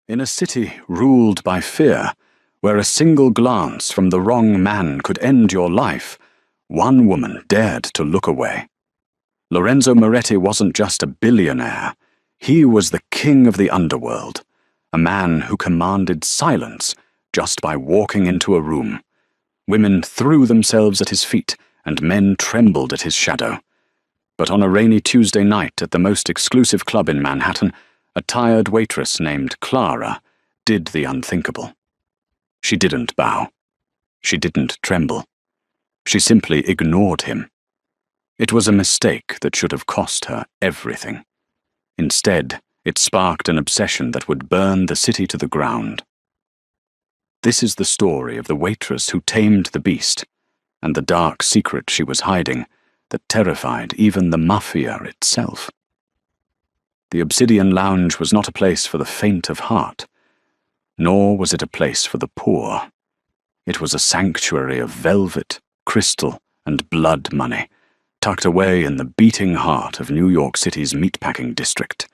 In a city ruled by fear, where a single glance from the wrong man could end your life, one woman dared to look away. Lorenzo Moretti wasn't just a billionaire. He was the king of the underworld, a man who commanded silence just by walking into a room. Women threw themselves at his feet, and men trembled at his shadow. But on a rainy Tuesday night at the most exclusive club in Manhattan, a tired waitress named Clara did the unthinkable. She didn't bow. She didn't tremble. She simply ignored him. It was a mistake that should have cost her everything. Instead, it sparked an obsession that would burn the city to the ground. This is the story of the waitress who tamed the beast, and the dark secret she was hiding that terrified even the Mafia itself. The Obsidian Lounge was not a place for the faint of heart, nor was it a place for the poor. It was a sanctuary of velvet, crystal, and blood money, tucked away in the beating heart of New York City's meatpacking district.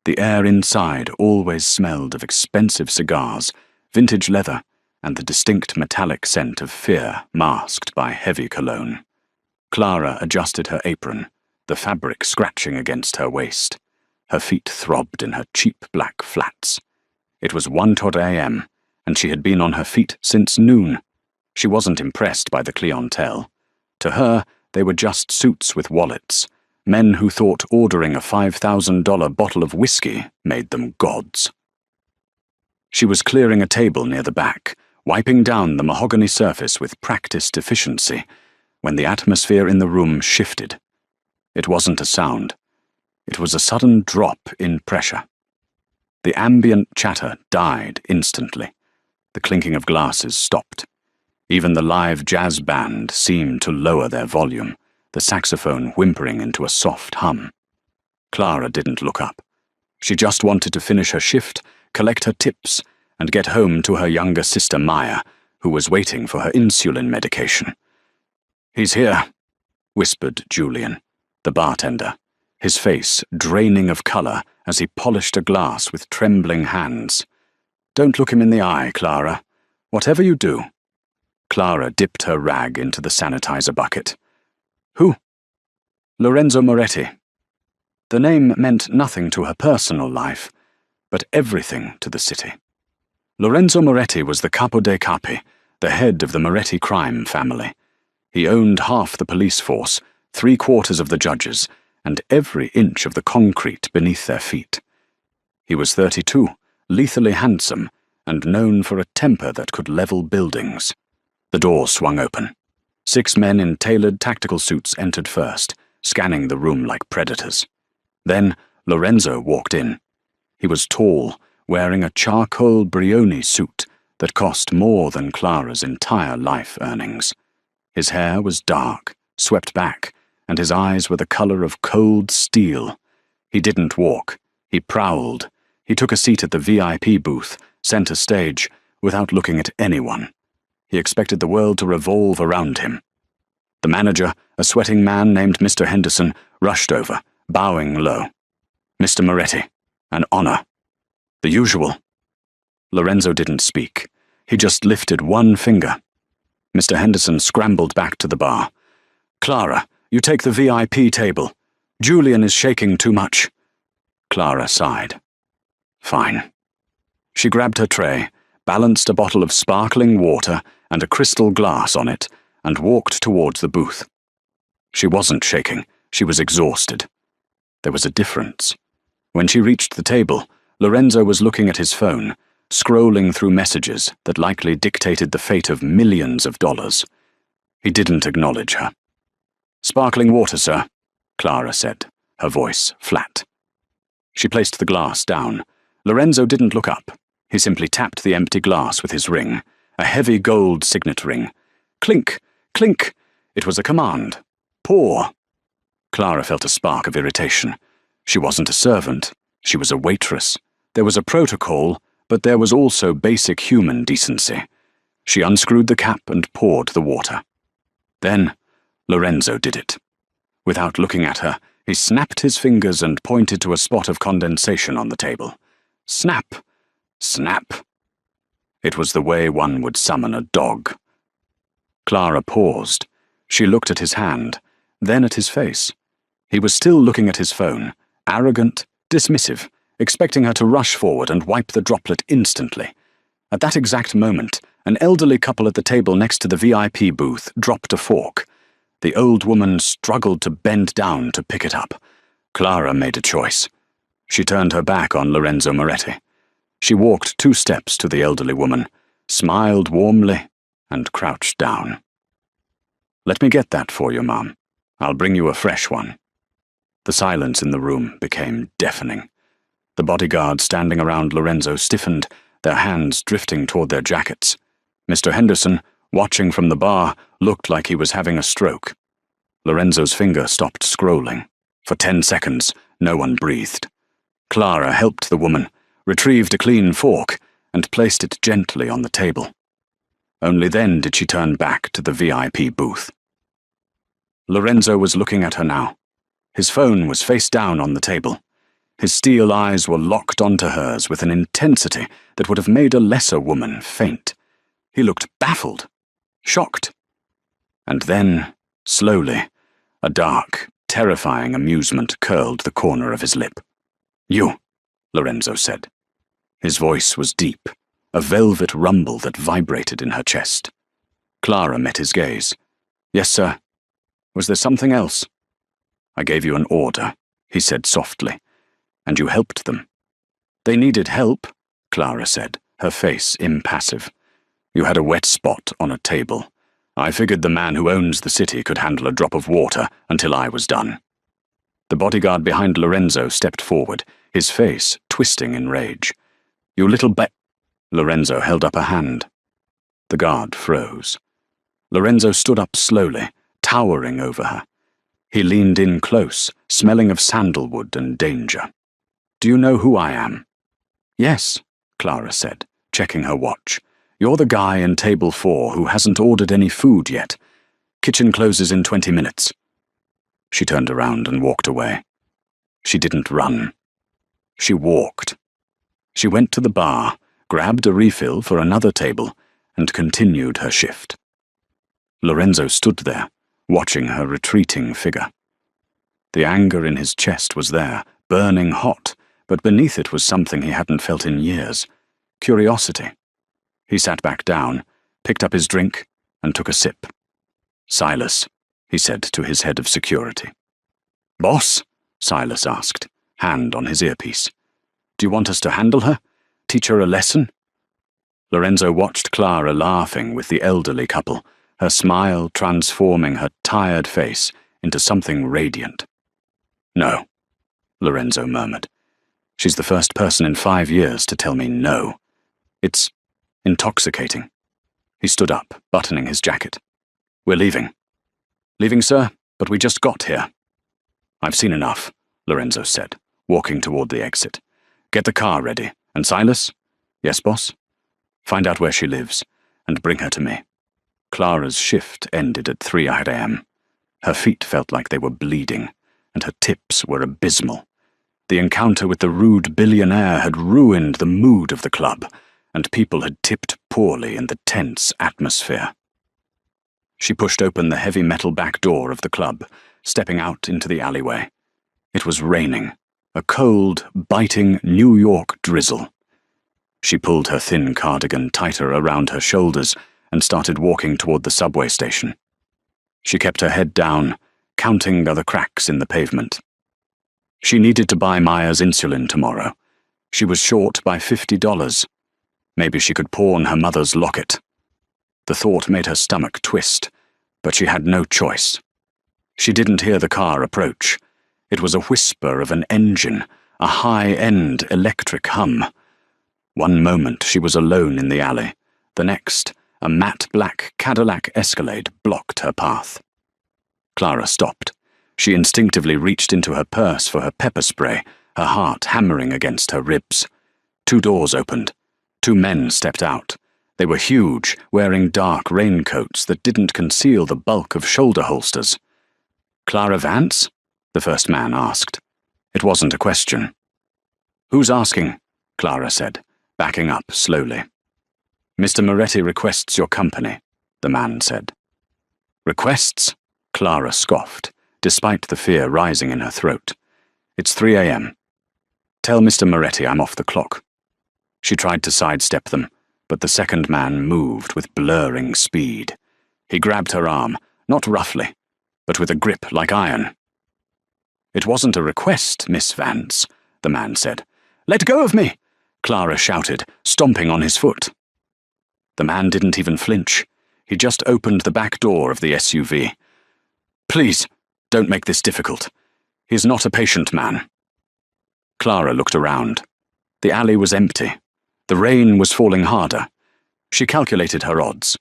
The air inside always smelled of expensive cigars, vintage leather, and the distinct metallic scent of fear masked by heavy cologne. Clara adjusted her apron, the fabric scratching against her waist. Her feet throbbed in her cheap black flats. It was 1:00 a.m., and she had been on her feet since noon. She wasn't impressed by the clientele. To her, they were just suits with wallets, men who thought ordering a $5,000 bottle of whiskey made them gods. She was clearing a table near the back, wiping down the mahogany surface with practiced efficiency, when the atmosphere in the room shifted. It wasn't a sound. It was a sudden drop in pressure. The ambient chatter died instantly. The clinking of glasses stopped. Even the live jazz band seemed to lower their volume, the saxophone whimpering into a soft hum. Clara didn't look up. She just wanted to finish her shift, collect her tips, and get home to her younger sister Maya, who was waiting for her insulin medication. "He's here," whispered Julian, the bartender, his face draining of color as he polished a glass with trembling hands. "Don't look him in the eye, Clara. Whatever you do." Clara dipped her rag into the sanitizer bucket. "Who?" "Lorenzo Moretti." The name meant nothing to her personal life, but everything to the city. Lorenzo Moretti was the capo dei capi, the head of the Moretti crime family. He owned half the police force, 3/4 of the judges, and every inch of the concrete beneath their feet. He was 32, lethally handsome, and known for a temper that could level buildings. The door swung open. 6 men in tailored tactical suits entered first, scanning the room like predators. Then Lorenzo walked in. He was tall, wearing a charcoal Brioni suit that cost more than Clara's entire life earnings. His hair was dark, swept back, and his eyes were the color of cold steel. He didn't walk. He prowled. He took a seat at the VIP booth, center stage, without looking at anyone. He expected the world to revolve around him. The manager, a sweating man named Mr. Henderson, rushed over, bowing low. "Mr. Moretti, an honor." "The usual." Lorenzo didn't speak. He just lifted one finger. Mr. Henderson scrambled back to the bar. "Clara, you take the VIP table. Julian is shaking too much." Clara sighed. "Fine." She grabbed her tray, balanced a bottle of sparkling water and a crystal glass on it, and walked towards the booth. She wasn't shaking. She was exhausted. There was a difference. When she reached the table, Lorenzo was looking at his phone, scrolling through messages that likely dictated the fate of millions of dollars. He didn't acknowledge her. "Sparkling water, sir," Clara said, her voice flat. She placed the glass down. Lorenzo didn't look up. He simply tapped the empty glass with his ring, a heavy gold signet ring. Clink, clink. It was a command. Pour. Clara felt a spark of irritation. She wasn't a servant. She was a waitress. There was a protocol, but there was also basic human decency. She unscrewed the cap and poured the water. Then Lorenzo did it. Without looking at her, he snapped his fingers and pointed to a spot of condensation on the table. Snap! Snap. It was the way one would summon a dog. Clara paused. She looked at his hand, then at his face. He was still looking at his phone, arrogant, dismissive, expecting her to rush forward and wipe the droplet instantly. At that exact moment, an elderly couple at the table next to the VIP booth dropped a fork. The old woman struggled to bend down to pick it up. Clara made a choice. She turned her back on Lorenzo Moretti. She walked 2 steps to the elderly woman, smiled warmly, and crouched down. "Let me get that for you, Mum. I'll bring you a fresh one." The silence in the room became deafening. The bodyguards standing around Lorenzo stiffened, their hands drifting toward their jackets. Mr. Henderson, watching from the bar, looked like he was having a stroke. Lorenzo's finger stopped scrolling. For 10 seconds, no one breathed. Clara helped the woman, retrieved a clean fork, and placed it gently on the table. Only then did she turn back to the VIP booth. Lorenzo was looking at her now. His phone was face down on the table. His steel eyes were locked onto hers with an intensity that would have made a lesser woman faint. He looked baffled, shocked. And then, slowly, a dark, terrifying amusement curled the corner of his lip. "You," Lorenzo said. His voice was deep, a velvet rumble that vibrated in her chest. Clara met his gaze. "Yes, sir. Was there something else?" "I gave you an order," he said softly, "and you helped them." "They needed help," Clara said, her face impassive. "You had a wet spot on a table. I figured the man who owns the city could handle a drop of water until I was done." The bodyguard behind Lorenzo stepped forward, his face twisting in rage. "You little Lorenzo held up a hand. The guard froze. Lorenzo stood up slowly, towering over her. He leaned in close, smelling of sandalwood and danger. "Do you know who I am?" "Yes," Clara said, checking her watch. "You're the guy in table 4 who hasn't ordered any food yet. Kitchen closes in 20 minutes. She turned around and walked away. She didn't run. She walked. She went to the bar, grabbed a refill for another table, and continued her shift. Lorenzo stood there, watching her retreating figure. The anger in his chest was there, burning hot, but beneath it was something he hadn't felt in years. Curiosity. He sat back down, picked up his drink, and took a sip. "Silas," he said to his head of security. "Boss?" Silas asked, hand on his earpiece. "Do you want us to handle her? Teach her a lesson?" Lorenzo watched Clara laughing with the elderly couple, her smile transforming her tired face into something radiant. "No," Lorenzo murmured. "She's the first person in 5 years to tell me no. It's intoxicating." He stood up, buttoning his jacket. "We're leaving." "Leaving, sir, but we just got here." "I've seen enough," Lorenzo said, walking toward the exit. "Get the car ready. And Silas?" "Yes, boss?" "Find out where she lives, and bring her to me." Clara's shift ended at 3 a.m. Her feet felt like they were bleeding, and her tips were abysmal. The encounter with the rude billionaire had ruined the mood of the club, and people had tipped poorly in the tense atmosphere. She pushed open the heavy metal back door of the club, stepping out into the alleyway. It was raining, a cold, biting New York drizzle. She pulled her thin cardigan tighter around her shoulders and started walking toward the subway station. She kept her head down, counting the cracks in the pavement. She needed to buy Maya's insulin tomorrow. She was short by $50. Maybe she could pawn her mother's locket. The thought made her stomach twist, but she had no choice. She didn't hear the car approach. It was a whisper of an engine, a high-end electric hum. One moment she was alone in the alley. The next, a matte black Cadillac Escalade blocked her path. Clara stopped. She instinctively reached into her purse for her pepper spray, her heart hammering against her ribs. 2 doors opened. 2 men stepped out. They were huge, wearing dark raincoats that didn't conceal the bulk of shoulder holsters. "Clara Vance?" the first man asked. It wasn't a question. "Who's asking?" Clara said, backing up slowly. "Mr. Moretti requests your company," the man said. "Requests?" Clara scoffed, despite the fear rising in her throat. "It's 3 a.m. Tell Mr. Moretti I'm off the clock." She tried to sidestep them, but the second man moved with blurring speed. He grabbed her arm, not roughly, but with a grip like iron. "It wasn't a request, Miss Vance," the man said. "Let go of me!" Clara shouted, stomping on his foot. The man didn't even flinch. He just opened the back door of the SUV. "Please, don't make this difficult. He's not a patient man." Clara looked around. The alley was empty. The rain was falling harder. She calculated her odds.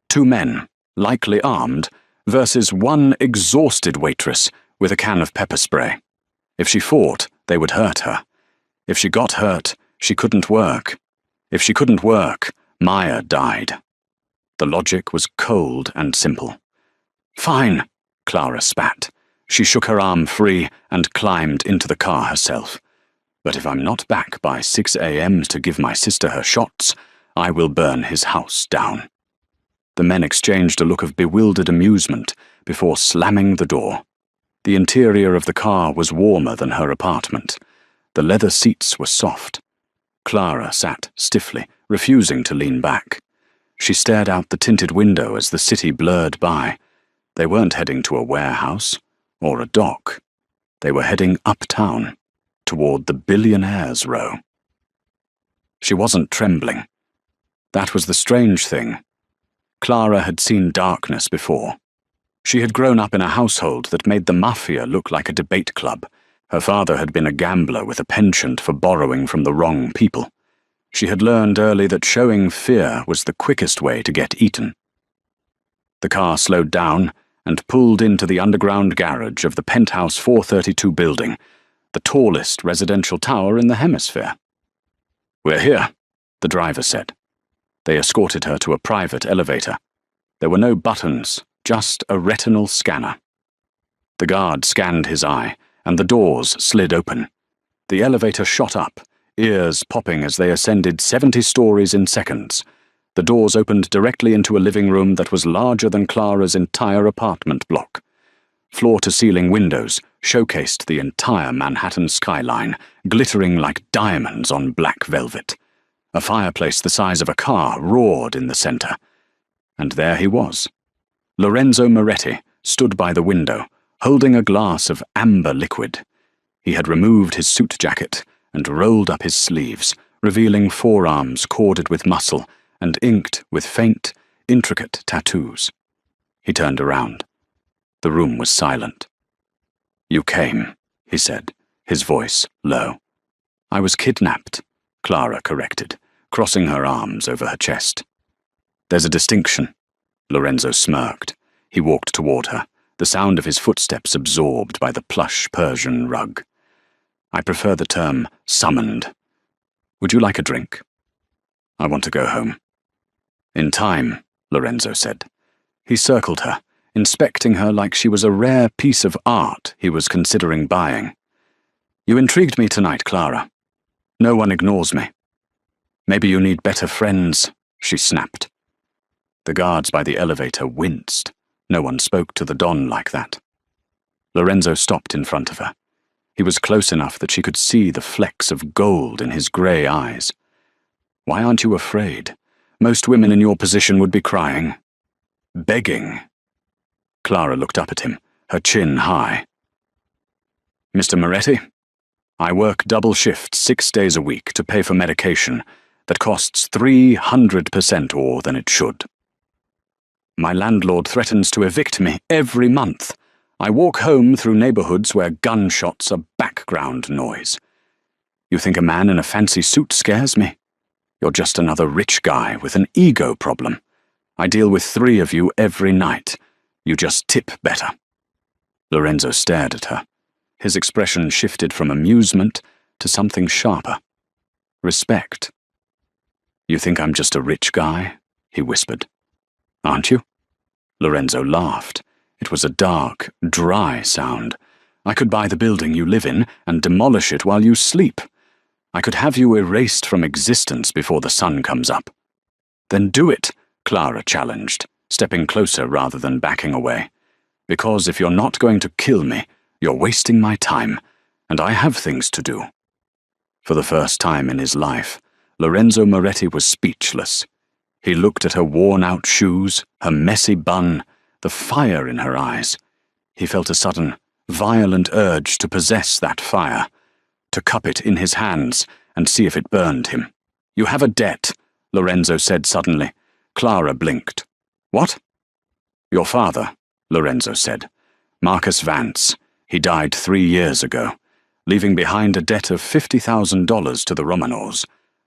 2 men, likely armed, versus 1 exhausted waitress with a can of pepper spray. If she fought, they would hurt her. If she got hurt, she couldn't work. If she couldn't work, Maya died. The logic was cold and simple. "Fine," Clara spat. She shook her arm free and climbed into the car herself. "But if I'm not back by 6 a.m. to give my sister her shots, I will burn his house down." The men exchanged a look of bewildered amusement before slamming the door. The interior of the car was warmer than her apartment. The leather seats were soft. Clara sat stiffly, refusing to lean back. She stared out the tinted window as the city blurred by. They weren't heading to a warehouse or a dock. They were heading uptown, toward the Billionaires' Row. She wasn't trembling. That was the strange thing. Clara had seen darkness before. She had grown up in a household that made the Mafia look like a debate club. Her father had been a gambler with a penchant for borrowing from the wrong people. She had learned early that showing fear was the quickest way to get eaten. The car slowed down and pulled into the underground garage of the Penthouse 432 building, the tallest residential tower in the hemisphere. "We're here," the driver said. They escorted her to a private elevator. There were no buttons, just a retinal scanner. The guard scanned his eye, and the doors slid open. The elevator shot up, ears popping as they ascended 70 stories in seconds. The doors opened directly into a living room that was larger than Clara's entire apartment block. Floor-to-ceiling windows showcased the entire Manhattan skyline, glittering like diamonds on black velvet. A fireplace the size of a car roared in the center. And there he was. Lorenzo Moretti stood by the window, holding a glass of amber liquid. He had removed his suit jacket and rolled up his sleeves, revealing forearms corded with muscle and inked with faint, intricate tattoos. He turned around. The room was silent. "You came," he said, his voice low. "I was kidnapped," Clara corrected, crossing her arms over her chest. "There's a distinction." Lorenzo smirked. He walked toward her, the sound of his footsteps absorbed by the plush Persian rug. "I prefer the term summoned. Would you like a drink?" "I want to go home." "In time," Lorenzo said. He circled her, inspecting her like she was a rare piece of art he was considering buying. "You intrigued me tonight, Clara. No one ignores me." "Maybe you need better friends," she snapped. The guards by the elevator winced. No one spoke to the Don like that. Lorenzo stopped in front of her. He was close enough that she could see the flecks of gold in his grey eyes. "Why aren't you afraid? Most women in your position would be crying. Begging." Clara looked up at him, her chin high. "Mr. Moretti, I work double shifts 6 days a week to pay for medication that costs 300% more than it should. My landlord threatens to evict me every month. I walk home through neighborhoods where gunshots are background noise. You think a man in a fancy suit scares me? You're just another rich guy with an ego problem. I deal with 3 of you every night. You just tip better." Lorenzo stared at her. His expression shifted from amusement to something sharper. Respect. "You think I'm just a rich guy?" he whispered. "Aren't you?" Lorenzo laughed. It was a dark, dry sound. "I could buy the building you live in and demolish it while you sleep. I could have you erased from existence before the sun comes up." "Then do it," Clara challenged, stepping closer rather than backing away. "Because if you're not going to kill me, you're wasting my time, and I have things to do." For the first time in his life, Lorenzo Moretti was speechless. He looked at her worn-out shoes, her messy bun, the fire in her eyes. He felt a sudden, violent urge to possess that fire, to cup it in his hands and see if it burned him. "You have a debt," Lorenzo said suddenly. Clara blinked. "What?" "Your father," Lorenzo said. "Marcus Vance. He died 3 years ago, leaving behind a debt of $50,000 to the Romanovs,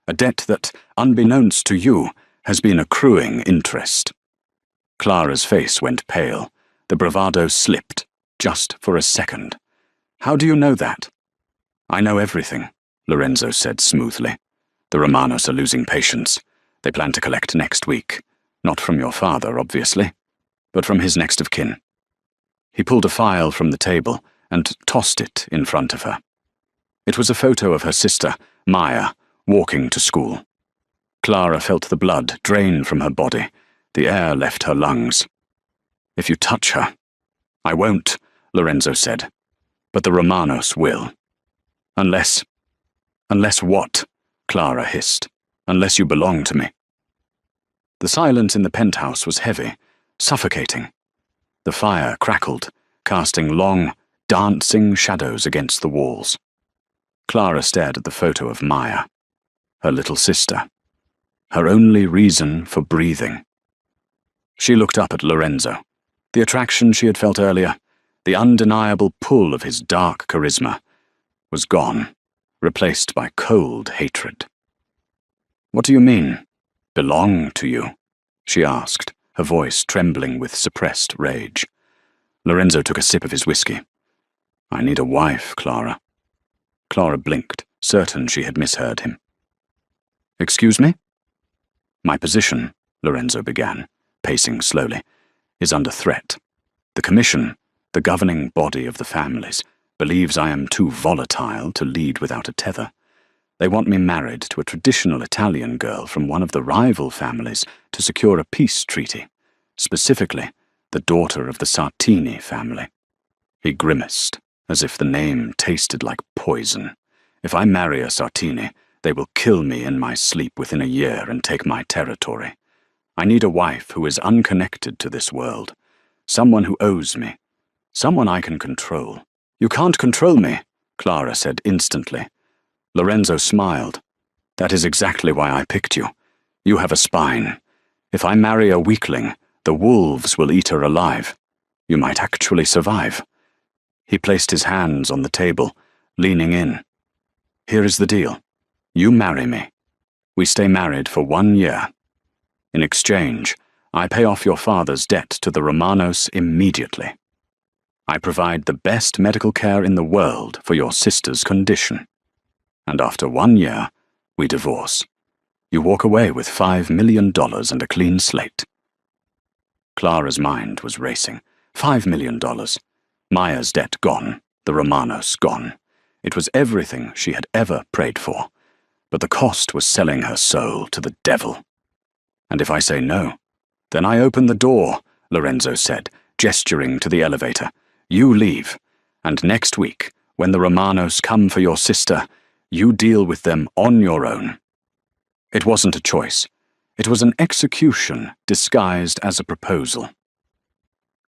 a debt that, unbeknownst to you, has been accruing interest." Clara's face went pale. The bravado slipped, just for a second. "How do you know that?" "I know everything," Lorenzo said smoothly. "The Romanos are losing patience. They plan to collect next week. Not from your father, obviously, but from his next of kin." He pulled a file from the table and tossed it in front of her. It was a photo of her sister, Maya, walking to school. Clara felt the blood drain from her body. The air left her lungs. "If you touch her—" "I won't," Lorenzo said. "But the Romanos will. Unless—" "Unless what?" Clara hissed. "Unless you belong to me." The silence in the penthouse was heavy, suffocating. The fire crackled, casting long, dancing shadows against the walls. Clara stared at the photo of Maya, her little sister, her only reason for breathing. She looked up at Lorenzo. The attraction she had felt earlier, the undeniable pull of his dark charisma, was gone, replaced by cold hatred. "What do you mean, belong to you?" she asked, her voice trembling with suppressed rage. Lorenzo took a sip of his whiskey. "I need a wife, Clara." Clara blinked, certain she had misheard him. "Excuse me?" "My position," Lorenzo began, pacing slowly, "is under threat. The Commission, the governing body of the families, believes I am too volatile to lead without a tether. They want me married to a traditional Italian girl from one of the rival families to secure a peace treaty, specifically the daughter of the Sartini family." He grimaced, as if the name tasted like poison. "If I marry a Sartini, they will kill me in my sleep within a year and take my territory. I need a wife who is unconnected to this world, someone who owes me, someone I can control." "You can't control me," Clara said instantly. Lorenzo smiled. "That is exactly why I picked you. You have a spine. If I marry a weakling, the wolves will eat her alive. You might actually survive." He placed his hands on the table, leaning in. "Here is the deal. You marry me. We stay married for 1 year. In exchange, I pay off your father's debt to the Romanos immediately. I provide the best medical care in the world for your sister's condition. And after 1 year, we divorce. You walk away with $5 million and a clean slate." Clara's mind was racing. $5 million. Maya's debt gone, the Romanos gone. It was everything she had ever prayed for. But the cost was selling her soul to the devil. "And if I say no?" "Then I open the door," Lorenzo said, gesturing to the elevator. "You leave, and next week, when the Romanos come for your sister, you deal with them on your own." It wasn't a choice. It was an execution disguised as a proposal.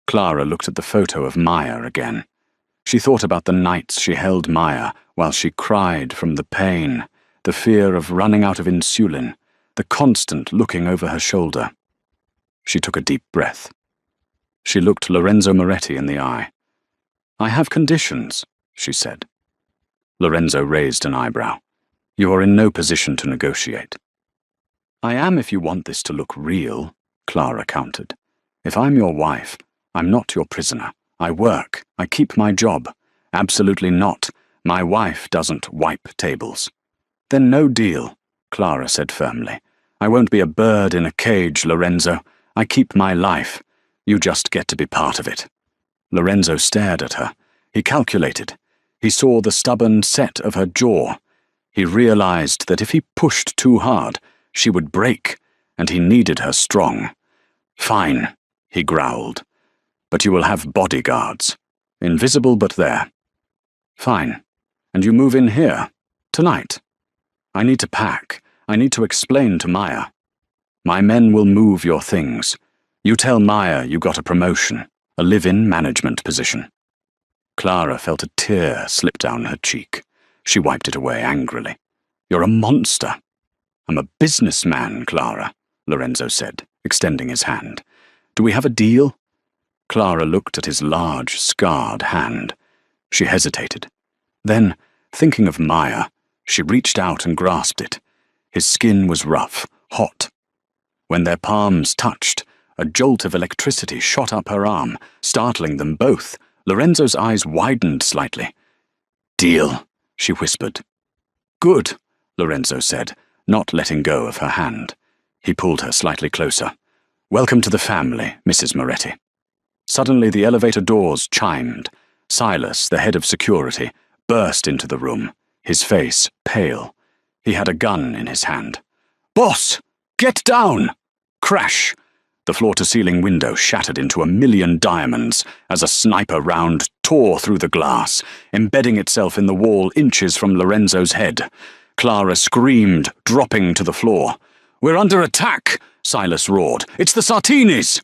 Clara looked at the photo of Maya again. She thought about the nights she held Maya while she cried from the pain, the fear of running out of insulin, the constant looking over her shoulder. She took a deep breath. She looked Lorenzo Moretti in the eye. "I have conditions," she said. Lorenzo raised an eyebrow. "You are in no position to negotiate." "I am if you want this to look real," Clara countered. "If I'm your wife, I'm not your prisoner. I work. I keep my job. Absolutely not. My wife doesn't wipe tables." "Then no deal," Clara said firmly. "I won't be a bird in a cage, Lorenzo. I keep my life. You just get to be part of it." Lorenzo stared at her. He calculated. He saw the stubborn set of her jaw. He realized that if he pushed too hard, she would break, and he needed her strong. "Fine," he growled. "But you will have bodyguards. Invisible but there." "Fine. And you move in here? Tonight?" "I need to pack. I need to explain to Maya." "My men will move your things. You tell Maya you got a promotion, a live-in management position." Clara felt a tear slip down her cheek. She wiped it away angrily. "You're a monster." "I'm a businessman, Clara," Lorenzo said, extending his hand. "Do we have a deal?" Clara looked at his large, scarred hand. She hesitated. Then, thinking of Maya, she reached out and grasped it. His skin was rough, hot. When their palms touched, a jolt of electricity shot up her arm, startling them both. Lorenzo's eyes widened slightly. "Deal," she whispered. "Good," Lorenzo said, not letting go of her hand. He pulled her slightly closer. "Welcome to the family, Mrs. Moretti." Suddenly the elevator doors chimed. Silas, the head of security, burst into the room, his face pale. He had a gun in his hand. "Boss! Get down!" Crash! The floor-to-ceiling window shattered into a million diamonds as a sniper round tore through the glass, embedding itself in the wall inches from Lorenzo's head. Clara screamed, dropping to the floor. "We're under attack!" Silas roared. "It's the Sartinis!"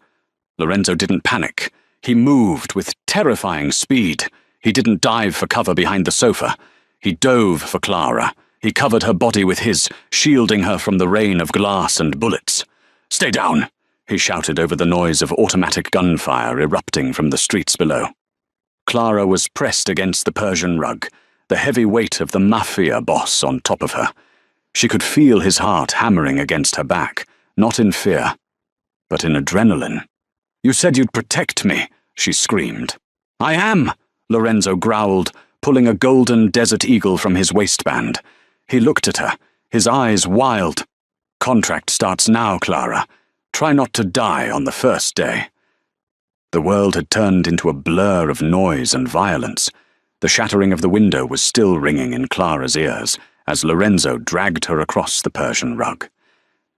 Lorenzo didn't panic. He moved with terrifying speed. He didn't dive for cover behind the sofa. He dove for Clara. He covered her body with his, shielding her from the rain of glass and bullets. "Stay down!" he shouted over the noise of automatic gunfire erupting from the streets below. Clara was pressed against the Persian rug, the heavy weight of the Mafia Boss on top of her. She could feel his heart hammering against her back, not in fear, but in adrenaline. "You said you'd protect me," she screamed. "I am," Lorenzo growled, pulling a golden desert eagle from his waistband. He looked at her, his eyes wild. "Contract starts now, Clara. Try not to die on the first day." The world had turned into a blur of noise and violence. The shattering of the window was still ringing in Clara's ears as Lorenzo dragged her across the Persian rug.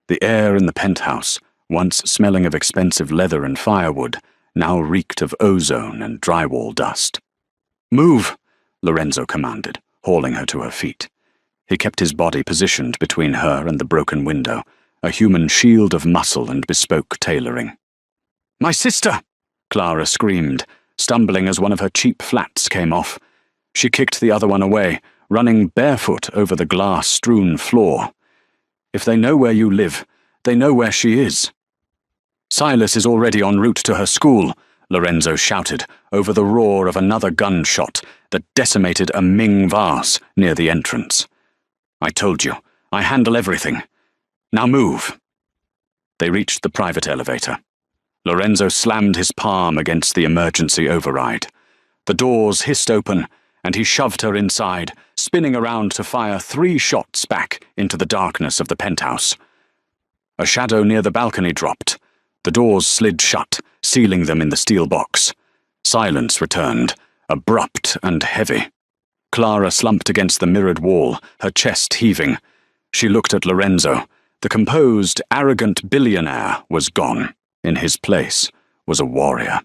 The air in the penthouse, once smelling of expensive leather and firewood, now reeked of ozone and drywall dust. "Move," Lorenzo commanded, hauling her to her feet. He kept his body positioned between her and the broken window, a human shield of muscle and bespoke tailoring. "My sister!" Clara screamed, stumbling as one of her cheap flats came off. She kicked the other one away, running barefoot over the glass-strewn floor. "If they know where you live, they know where she is." "Silas is already en route to her school," Lorenzo shouted over the roar of another gunshot that decimated a Ming vase near the entrance. "I told you, I handle everything. Now move." They reached the private elevator. Lorenzo slammed his palm against the emergency override. The doors hissed open, and he shoved her inside, spinning around to fire 3 shots back into the darkness of the penthouse. A shadow near the balcony dropped. The doors slid shut, sealing them in the steel box. Silence returned, abrupt and heavy. Clara slumped against the mirrored wall, her chest heaving. She looked at Lorenzo. The composed, arrogant billionaire was gone. In his place was a warrior.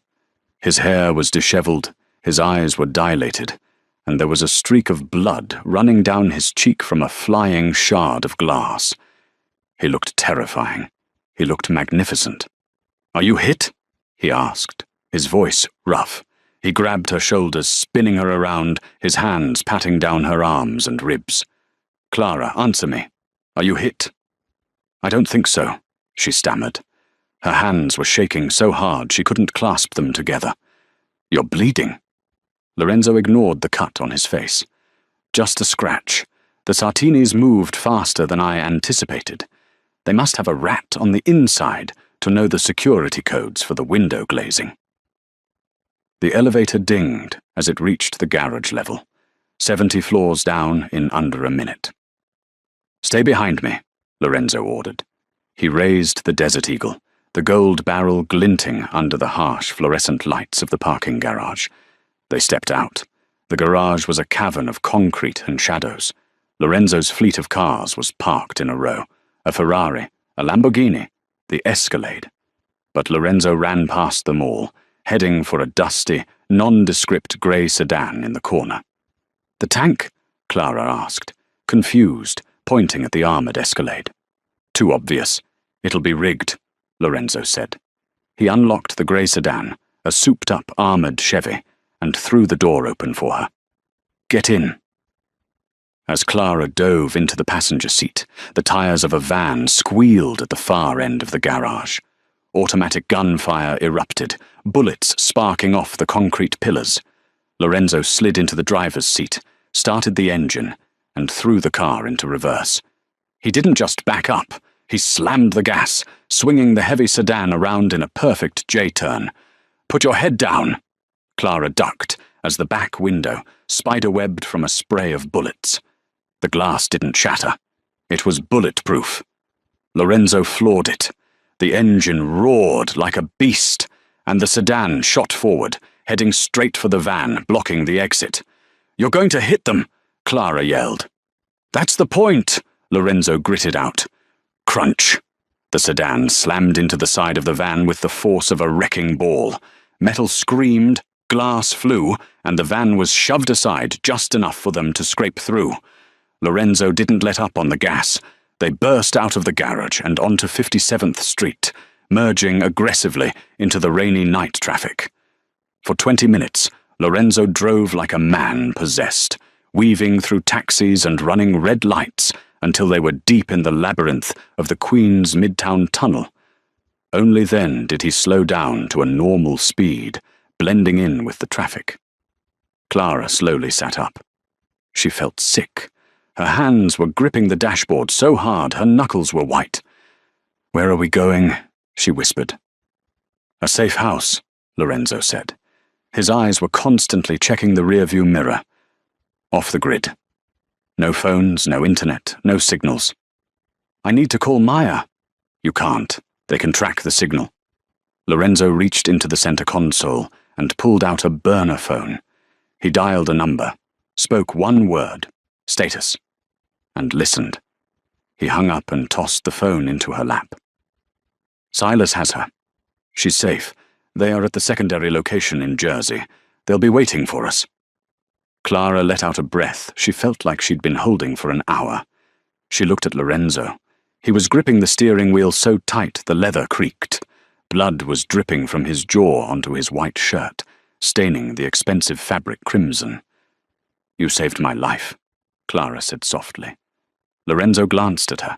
His hair was disheveled, his eyes were dilated, and there was a streak of blood running down his cheek from a flying shard of glass. He looked terrifying. He looked magnificent. "Are you hit?" he asked, his voice rough. He grabbed her shoulders, spinning her around, his hands patting down her arms and ribs. "Clara, answer me. Are you hit?" "I don't think so," she stammered. Her hands were shaking so hard she couldn't clasp them together. "You're bleeding." Lorenzo ignored the cut on his face. "Just a scratch. The Sartinis moved faster than I anticipated. They must have a rat on the inside to know the security codes for the window glazing." The elevator dinged as it reached the garage level, 70 floors down in under a minute. "Stay behind me," Lorenzo ordered. He raised the Desert Eagle, the gold barrel glinting under the harsh fluorescent lights of the parking garage. They stepped out. The garage was a cavern of concrete and shadows. Lorenzo's fleet of cars was parked in a row, a Ferrari, a Lamborghini, the Escalade. But Lorenzo ran past them all, heading for a dusty, nondescript grey sedan in the corner. "The tank?" Clara asked, confused, pointing at the armoured Escalade. "Too obvious. It'll be rigged," Lorenzo said. He unlocked the grey sedan, a souped-up armoured Chevy, and threw the door open for her. "Get in." As Clara dove into the passenger seat, the tyres of a van squealed at the far end of the garage. Automatic gunfire erupted, bullets sparking off the concrete pillars. Lorenzo slid into the driver's seat, started the engine, and threw the car into reverse. He didn't just back up, he slammed the gas, swinging the heavy sedan around in a perfect J-turn. "Put your head down!" Clara ducked as the back window spiderwebbed from a spray of bullets. The glass didn't shatter. It was bulletproof. Lorenzo floored it. The engine roared like a beast, and the sedan shot forward, heading straight for the van, blocking the exit. "You're going to hit them!" Clara yelled. "That's the point!" Lorenzo gritted out. Crunch! The sedan slammed into the side of the van with the force of a wrecking ball. Metal screamed, glass flew, and the van was shoved aside just enough for them to scrape through. Lorenzo didn't let up on the gas. They burst out of the garage and onto 57th Street, merging aggressively into the rainy night traffic. For 20 minutes, Lorenzo drove like a man possessed, weaving through taxis and running red lights until they were deep in the labyrinth of the Queens Midtown Tunnel. Only then did he slow down to a normal speed, blending in with the traffic. Clara slowly sat up. She felt sick. Her hands were gripping the dashboard so hard her knuckles were white. "Where are we going?" she whispered. "A safe house," Lorenzo said. His eyes were constantly checking the rearview mirror. "Off the grid. No phones, no internet, no signals." "I need to call Maya." "You can't. They can track the signal." Lorenzo reached into the center console and pulled out a burner phone. He dialed a number, spoke one word, "Status," and listened. He hung up and tossed the phone into her lap. "Silas has her. She's safe. They are at the secondary location in Jersey. They'll be waiting for us." Clara let out a breath she felt like she'd been holding for an hour. She looked at Lorenzo. He was gripping the steering wheel so tight the leather creaked. Blood was dripping from his jaw onto his white shirt, staining the expensive fabric crimson. "You saved my life," Clara said softly. Lorenzo glanced at her.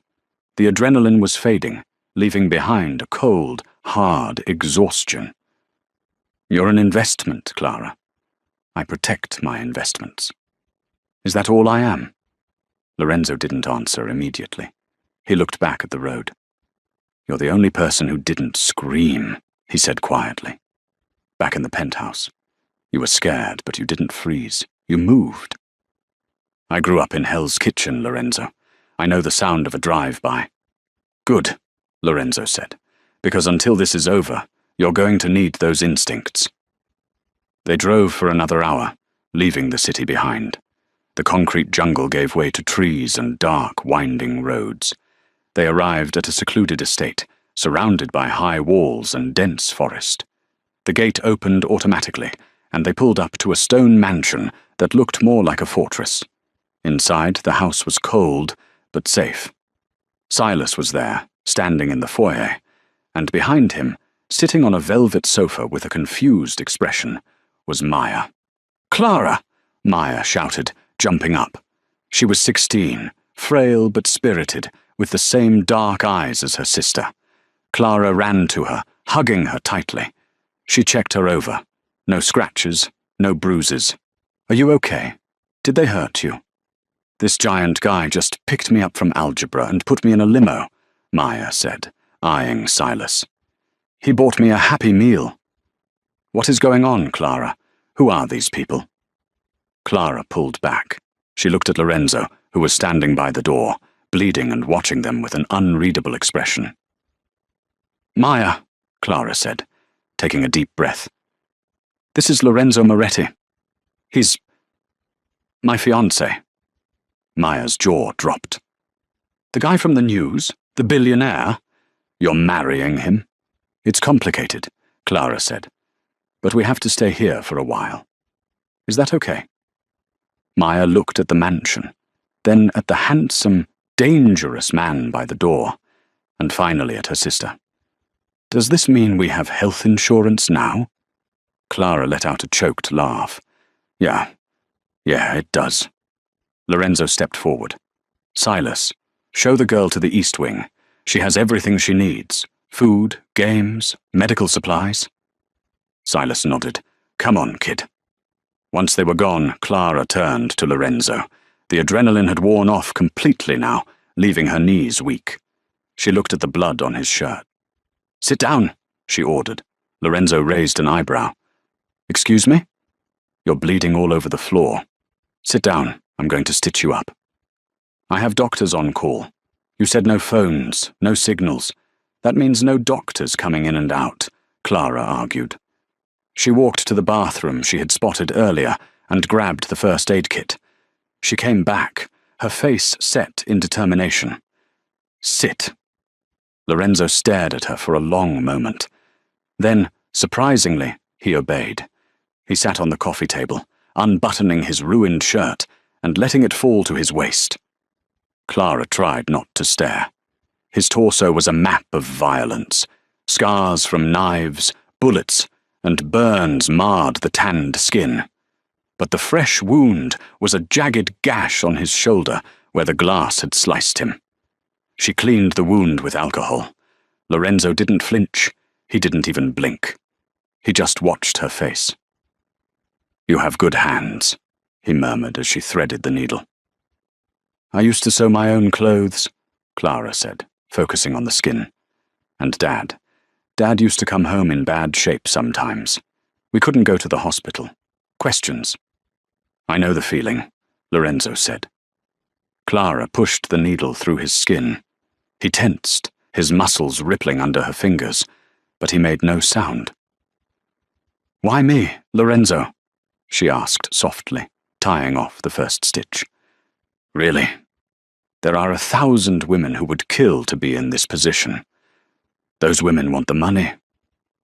The adrenaline was fading, leaving behind a cold, hard exhaustion. "You're an investment, Clara. I protect my investments." "Is that all I am?" Lorenzo didn't answer immediately. He looked back at the road. "You're the only person who didn't scream," he said quietly. "Back in the penthouse. You were scared, but you didn't freeze. You moved." "I grew up in Hell's Kitchen, Lorenzo. I know the sound of a drive-by." "Good," Lorenzo said, "because until this is over, you're going to need those instincts." They drove for another hour, leaving the city behind. The concrete jungle gave way to trees and dark, winding roads. They arrived at a secluded estate, surrounded by high walls and dense forest. The gate opened automatically, and they pulled up to a stone mansion that looked more like a fortress. Inside, the house was cold, but safe. Silas was there, standing in the foyer, and behind him, sitting on a velvet sofa with a confused expression, was Maya. "Clara!" Maya shouted, jumping up. She was 16, frail but spirited, with the same dark eyes as her sister. Clara ran to her, hugging her tightly. She checked her over. No scratches, no bruises. "Are you okay? Did they hurt you?" "This giant guy just picked me up from algebra and put me in a limo," Maya said, eyeing Silas. "He bought me a Happy Meal." "What is going on, Clara? Who are these people?" Clara pulled back. She looked at Lorenzo, who was standing by the door, bleeding and watching them with an unreadable expression. "Maya," Clara said, taking a deep breath. "This is Lorenzo Moretti. He's my fiancé." Maya's jaw dropped. The guy from the news? The billionaire? You're marrying him? It's complicated, Clara said. But we have to stay here for a while. Is that okay? Maya looked at the mansion, then at the handsome, dangerous man by the door, and finally at her sister. Does this mean we have health insurance now? Clara let out a choked laugh. Yeah, it does. Lorenzo stepped forward. Silas, show the girl to the East Wing. She has everything she needs. Food, games, medical supplies. Silas nodded. Come on, kid. Once they were gone, Clara turned to Lorenzo. The adrenaline had worn off completely now, leaving her knees weak. She looked at the blood on his shirt. Sit down, she ordered. Lorenzo raised an eyebrow. Excuse me? You're bleeding all over the floor. Sit down, I'm going to stitch you up. I have doctors on call. You said no phones, no signals. That means no doctors coming in and out, Clara argued. She walked to the bathroom she had spotted earlier and grabbed the first aid kit. She came back, her face set in determination. Sit. Lorenzo stared at her for a long moment. Then, surprisingly, he obeyed. He sat on the coffee table, unbuttoning his ruined shirt and letting it fall to his waist. Clara tried not to stare. His torso was a map of violence. Scars from knives, bullets, and burns marred the tanned skin. But the fresh wound was a jagged gash on his shoulder where the glass had sliced him. She cleaned the wound with alcohol. Lorenzo didn't flinch. He didn't even blink. He just watched her face. You have good hands, he murmured as she threaded the needle. I used to sew my own clothes, Clara said, focusing on the skin. And Dad. Dad used to come home in bad shape sometimes. We couldn't go to the hospital. Questions. I know the feeling, Lorenzo said. Clara pushed the needle through his skin. He tensed, his muscles rippling under her fingers, but he made no sound. Why me, Lorenzo? She asked softly, tying off the first stitch. Really? There are 1,000 women who would kill to be in this position. Those women want the money,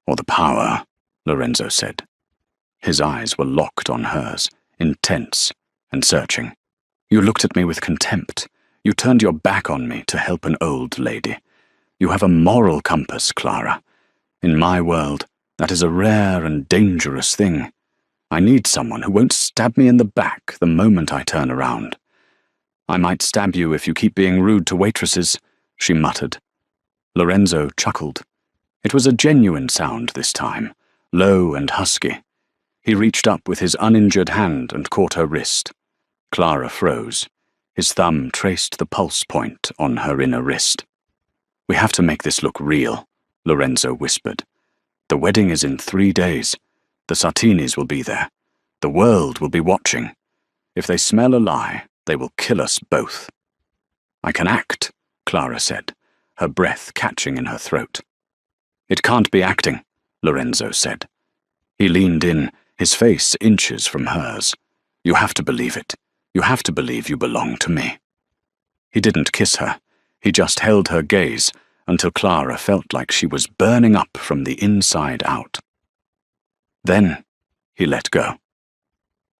or the power, Lorenzo said. His eyes were locked on hers, intense and searching. You looked at me with contempt. You turned your back on me to help an old lady. You have a moral compass, Clara. In my world, that is a rare and dangerous thing. I need someone who won't stab me in the back the moment I turn around. I might stab you if you keep being rude to waitresses, she muttered. Lorenzo chuckled. It was a genuine sound this time, low and husky. He reached up with his uninjured hand and caught her wrist. Clara froze. His thumb traced the pulse point on her inner wrist. We have to make this look real, Lorenzo whispered. The wedding is in 3 days. The Sartinis will be there. The world will be watching. If they smell a lie, they will kill us both. I can act, Clara said, her breath catching in her throat. It can't be acting, Lorenzo said. He leaned in, his face inches from hers. You have to believe it. You have to believe you belong to me. He didn't kiss her. He just held her gaze until Clara felt like she was burning up from the inside out. Then he let go.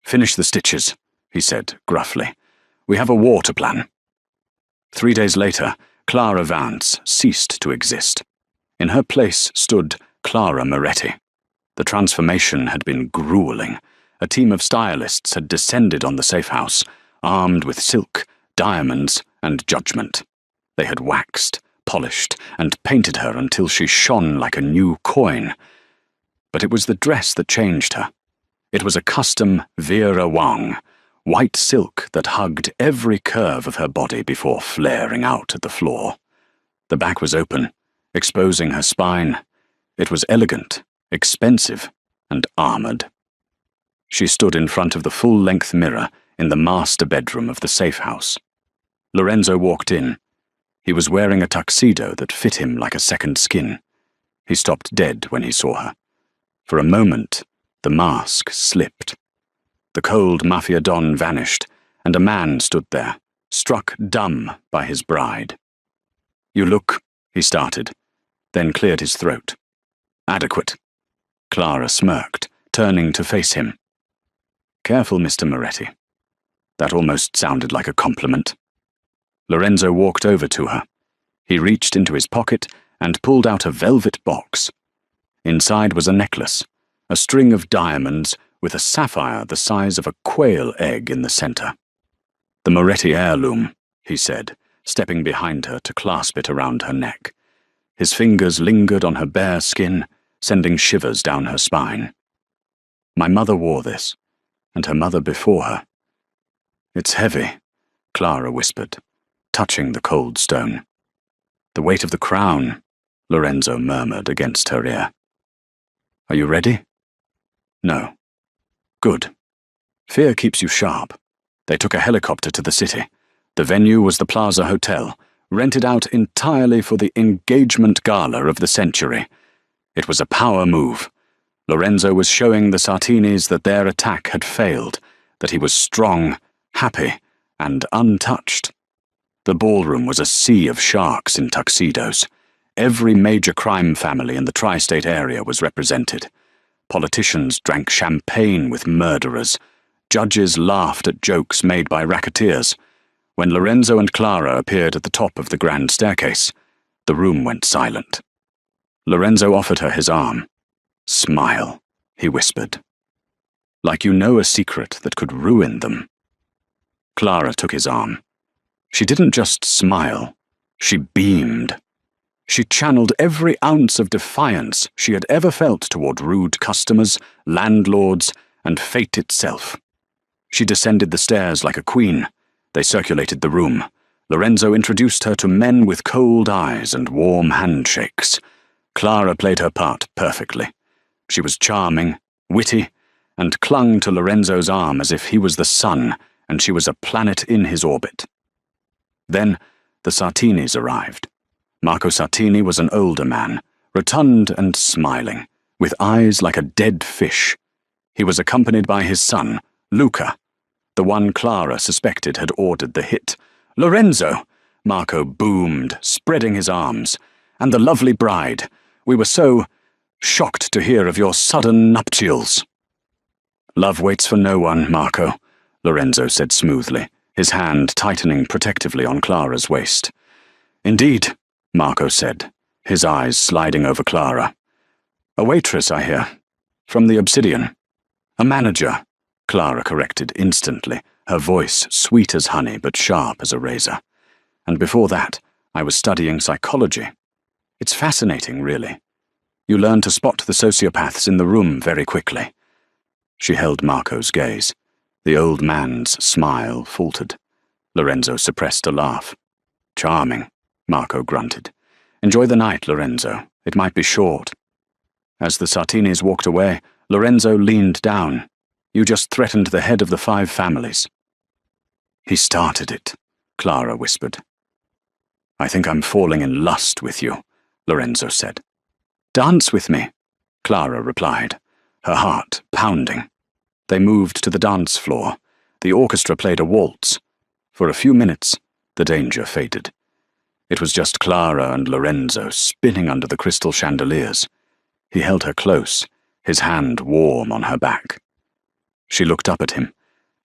Finish the stitches, he said gruffly. We have a war to plan. 3 days later, Clara Vance ceased to exist. In her place stood Clara Moretti. The transformation had been grueling. A team of stylists had descended on the safe house, armed with silk, diamonds, and judgment. They had waxed, polished, and painted her until she shone like a new coin. But it was the dress that changed her. It was a custom Vera Wang, white silk that hugged every curve of her body before flaring out at the floor. The back was open, exposing her spine. It was elegant, expensive, and armored. She stood in front of the full-length mirror in the master bedroom of the safe house. Lorenzo walked in. He was wearing a tuxedo that fit him like a second skin. He stopped dead when he saw her. For a moment, the mask slipped. The cold Mafia Don vanished, and a man stood there, struck dumb by his bride. "You look," he started, then cleared his throat. "Adequate." Clara smirked, turning to face him. "Careful, Mr. Moretti." That almost sounded like a compliment. Lorenzo walked over to her. He reached into his pocket and pulled out a velvet box. Inside was a necklace, a string of diamonds with a sapphire the size of a quail egg in the center. "The Moretti heirloom," he said, stepping behind her to clasp it around her neck. His fingers lingered on her bare skin, sending shivers down her spine. "My mother wore this, and her mother before her." "It's heavy," Clara whispered, touching the cold stone. "The weight of the crown," Lorenzo murmured against her ear. "Are you ready?" "No." "Good. Fear keeps you sharp." They took a helicopter to the city. The venue was the Plaza Hotel, rented out entirely for the engagement gala of the century. It was a power move. Lorenzo was showing the Sartinis that their attack had failed, that he was strong, happy, and untouched. The ballroom was a sea of sharks in tuxedos. Every major crime family in the tri-state area was represented. Politicians drank champagne with murderers. Judges laughed at jokes made by racketeers. When Lorenzo and Clara appeared at the top of the grand staircase, the room went silent. Lorenzo offered her his arm. "Smile," he whispered. "Like you know a secret that could ruin them." Clara took his arm. She didn't just smile, she beamed. She channeled every ounce of defiance she had ever felt toward rude customers, landlords, and fate itself. She descended the stairs like a queen. They circulated the room. Lorenzo introduced her to men with cold eyes and warm handshakes. Clara played her part perfectly. She was charming, witty, and clung to Lorenzo's arm as if he was the sun and she was a planet in his orbit. Then the Sartinis arrived. Marco Sartini was an older man, rotund and smiling, with eyes like a dead fish. He was accompanied by his son, Luca, the one Clara suspected had ordered the hit. "Lorenzo!" Marco boomed, spreading his arms. "And the lovely bride. We were so shocked to hear of your sudden nuptials." "Love waits for no one, Marco," Lorenzo said smoothly, his hand tightening protectively on Clara's waist. "Indeed," Marco said, his eyes sliding over Clara. "A waitress, I hear. From the Obsidian." "A manager," Clara corrected instantly, her voice sweet as honey but sharp as a razor. "And before that, I was studying psychology. It's fascinating, really. You learn to spot the sociopaths in the room very quickly." She held Marco's gaze. The old man's smile faltered. Lorenzo suppressed a laugh. "Charming," Marco grunted. "Enjoy the night, Lorenzo. It might be short." As the Sartinis walked away, Lorenzo leaned down. "You just threatened the head of the 5 families." "He started it," Clara whispered. "I think I'm falling in lust with you," Lorenzo said. "Dance with me," Clara replied, her heart pounding. They moved to the dance floor. The orchestra played a waltz. For a few minutes, the danger faded. It was just Clara and Lorenzo spinning under the crystal chandeliers. He held her close, his hand warm on her back. She looked up at him,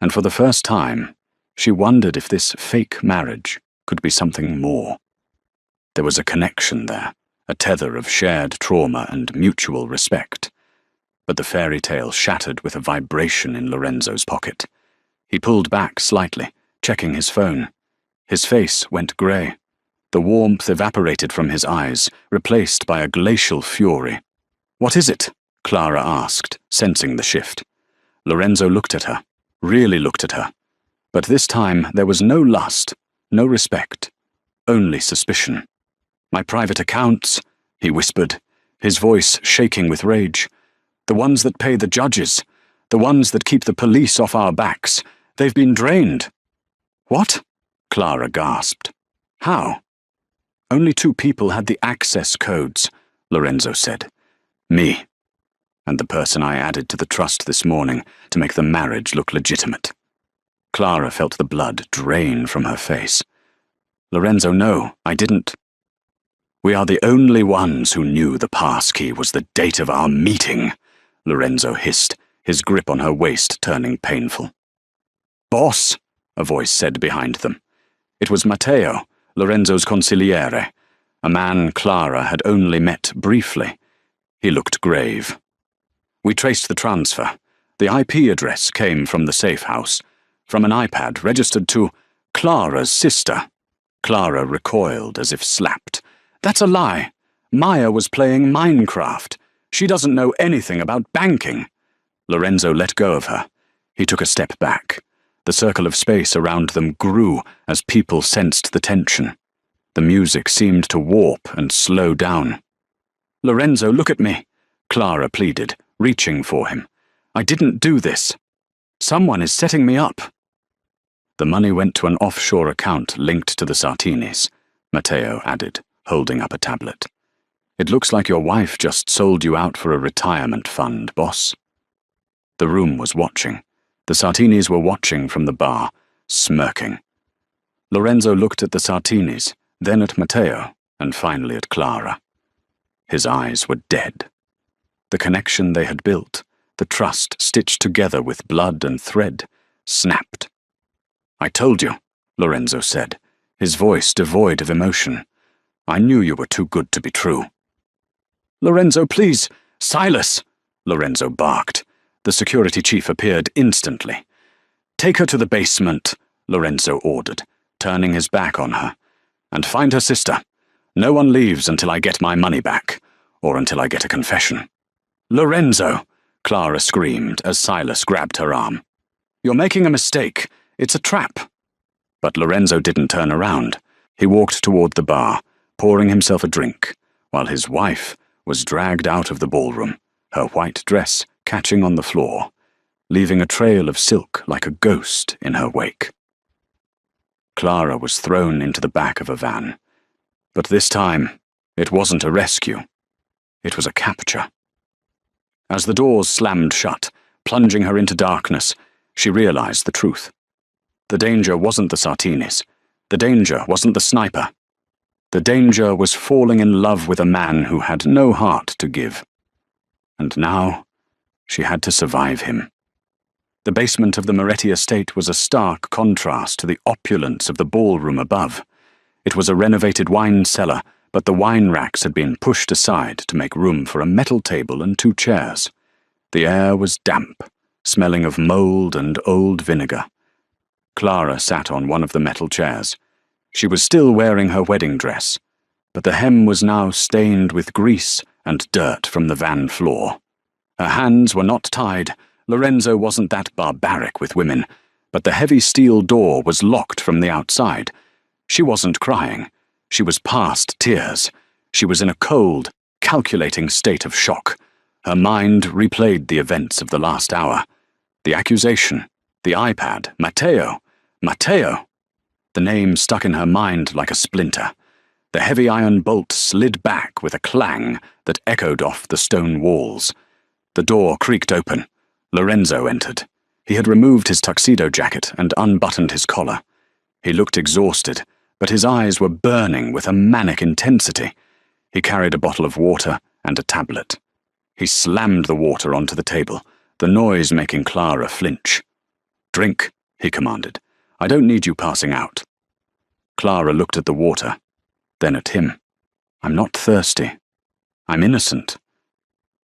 and for the first time, she wondered if this fake marriage could be something more. There was a connection there, a tether of shared trauma and mutual respect. But the fairy tale shattered with a vibration in Lorenzo's pocket. He pulled back slightly, checking his phone. His face went grey. The warmth evaporated from his eyes, replaced by a glacial fury. "What is it?" Clara asked, sensing the shift. Lorenzo looked at her, really looked at her. But this time there was no lust, no respect, only suspicion. "My private accounts," he whispered, his voice shaking with rage. "The ones that pay the judges, the ones that keep the police off our backs, they've been drained." "What?" Clara gasped. "How?" "Only 2 people had the access codes," Lorenzo said. "Me. And the person I added to the trust this morning to make the marriage look legitimate." Clara felt the blood drain from her face. Lorenzo, no, I didn't. We are the only ones who knew the passkey was the date of our meeting, Lorenzo hissed, his grip on her waist turning painful. Boss, a voice said behind them. It was Matteo, Lorenzo's consigliere, a man Clara had only met briefly. He looked grave. We traced the transfer. The IP address came from the safe house, from an iPad registered to Clara's sister. Clara recoiled as if slapped. That's a lie. Maya was playing Minecraft. She doesn't know anything about banking. Lorenzo let go of her. He took a step back. The circle of space around them grew as people sensed the tension. The music seemed to warp and slow down. Lorenzo, look at me, Clara pleaded, reaching for him. I didn't do this. Someone is setting me up. The money went to an offshore account linked to the Sartinis, Matteo added, holding up a tablet. It looks like your wife just sold you out for a retirement fund, boss. The room was watching. The Sartinis were watching from the bar, smirking. Lorenzo looked at the Sartinis, then at Matteo, and finally at Clara. His eyes were dead. The connection they had built, the trust stitched together with blood and thread, snapped. I told you, Lorenzo said, his voice devoid of emotion. I knew you were too good to be true. Lorenzo, please, Silas, Lorenzo barked. The security chief appeared instantly. Take her to the basement, Lorenzo ordered, turning his back on her. And find her sister. No one leaves until I get my money back, or until I get a confession. Lorenzo, Clara screamed as Silas grabbed her arm. You're making a mistake. It's a trap. But Lorenzo didn't turn around. He walked toward the bar, pouring himself a drink, while his wife was dragged out of the ballroom, her white dress catching on the floor, leaving a trail of silk like a ghost in her wake. Clara was thrown into the back of a van. But this time, it wasn't a rescue. It was a capture. As the doors slammed shut, plunging her into darkness, she realized the truth. The danger wasn't the Sartinis. The danger wasn't the sniper. The danger was falling in love with a man who had no heart to give. And now, she had to survive him. The basement of the Moretti estate was a stark contrast to the opulence of the ballroom above. It was a renovated wine cellar, but the wine racks had been pushed aside to make room for a metal table and 2 chairs. The air was damp, smelling of mold and old vinegar. Clara sat on one of the metal chairs. She was still wearing her wedding dress, but the hem was now stained with grease and dirt from the van floor. Her hands were not tied. Lorenzo wasn't that barbaric with women, but the heavy steel door was locked from the outside. She wasn't crying. She was past tears. She was in a cold, calculating state of shock. Her mind replayed the events of the last hour. The accusation, the iPad, Matteo. The name stuck in her mind like a splinter. The heavy iron bolt slid back with a clang that echoed off the stone walls. The door creaked open. Lorenzo entered. He had removed his tuxedo jacket and unbuttoned his collar. He looked exhausted, but his eyes were burning with a manic intensity. He carried a bottle of water and a tablet. He slammed the water onto the table, the noise making Clara flinch. Drink, he commanded. I don't need you passing out. Clara looked at the water, then at him. I'm not thirsty. I'm innocent.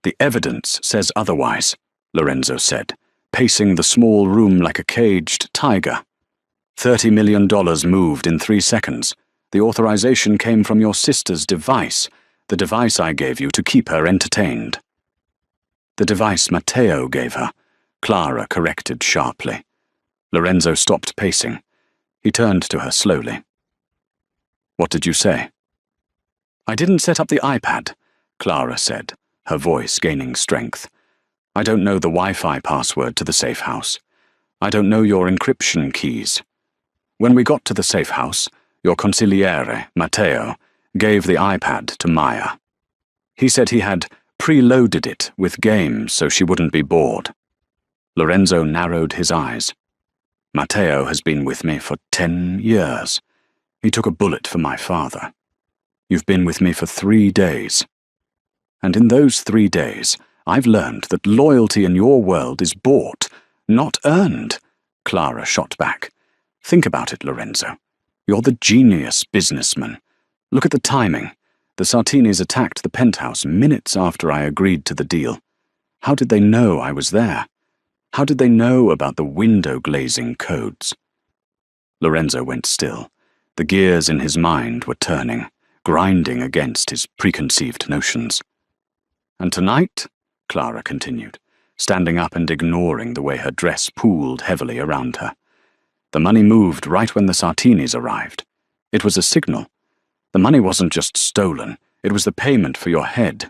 The evidence says otherwise, Lorenzo said, pacing the small room like a caged tiger. $30 million moved in 3 seconds. The authorization came from your sister's device, the device I gave you to keep her entertained. The device Matteo gave her, Clara corrected sharply. Lorenzo stopped pacing. He turned to her slowly. What did you say? I didn't set up the iPad, Clara said, her voice gaining strength. I don't know the Wi-Fi password to the safe house. I don't know your encryption keys. When we got to the safe house, your consigliere, Matteo, gave the iPad to Maya. He said he had preloaded it with games so she wouldn't be bored. Lorenzo narrowed his eyes. Matteo has been with me for 10 years. He took a bullet for my father. You've been with me for 3 days. And in those 3 days, I've learned that loyalty in your world is bought, not earned, Clara shot back. Think about it, Lorenzo. You're the genius businessman. Look at the timing. The Sartinis attacked the penthouse minutes after I agreed to the deal. How did they know I was there? How did they know about the window glazing codes? Lorenzo went still. The gears in his mind were turning, grinding against his preconceived notions. And tonight, Clara continued, standing up and ignoring the way her dress pooled heavily around her. The money moved right when the Sartinis arrived. It was a signal. The money wasn't just stolen, it was the payment for your head.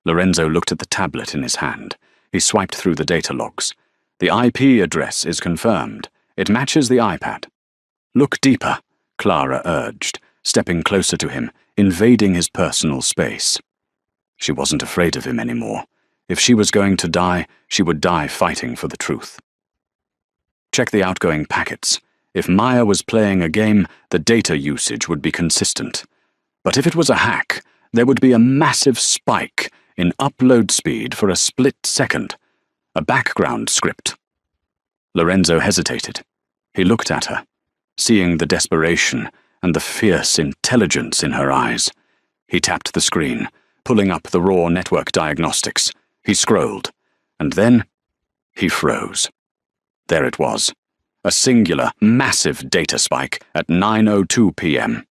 Lorenzo looked at the tablet in his hand. He swiped through the data logs. The IP address is confirmed. It matches the iPad. Look deeper, Clara urged, stepping closer to him, invading his personal space. She wasn't afraid of him anymore. If she was going to die, she would die fighting for the truth. Check the outgoing packets. If Maya was playing a game, the data usage would be consistent. But if it was a hack, there would be a massive spike in upload speed for a split second. A background script. Lorenzo hesitated. He looked at her, seeing the desperation and the fierce intelligence in her eyes. He tapped the screen, pulling up the raw network diagnostics. He scrolled, and then he froze. There it was. A singular, massive data spike at 9:02 p.m.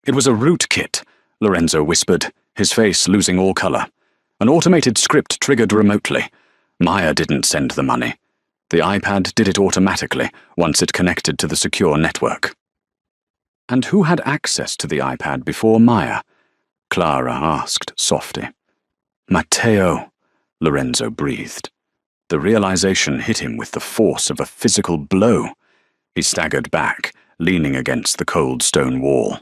It was a rootkit, Lorenzo whispered, his face losing all color. An automated script triggered remotely. Maya didn't send the money. The iPad did it automatically once it connected to the secure network. And who had access to the iPad before Maya? Clara asked softly. Matteo, Lorenzo breathed. The realization hit him with the force of a physical blow. He staggered back, leaning against the cold stone wall.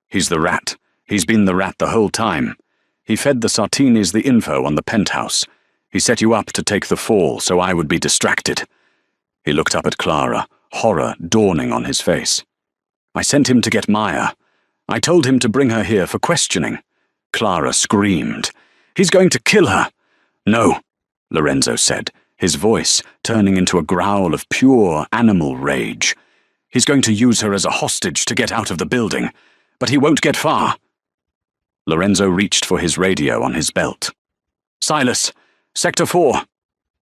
He's the rat. He's been the rat the whole time. He fed the Sartinis the info on the penthouse. He set you up to take the fall so I would be distracted. He looked up at Clara, horror dawning on his face. I sent him to get Maya. I told him to bring her here for questioning. Clara screamed. He's going to kill her. No, Lorenzo said, his voice turning into a growl of pure animal rage. He's going to use her as a hostage to get out of the building, but he won't get far. Lorenzo reached for his radio on his belt. Silas, Sector 4.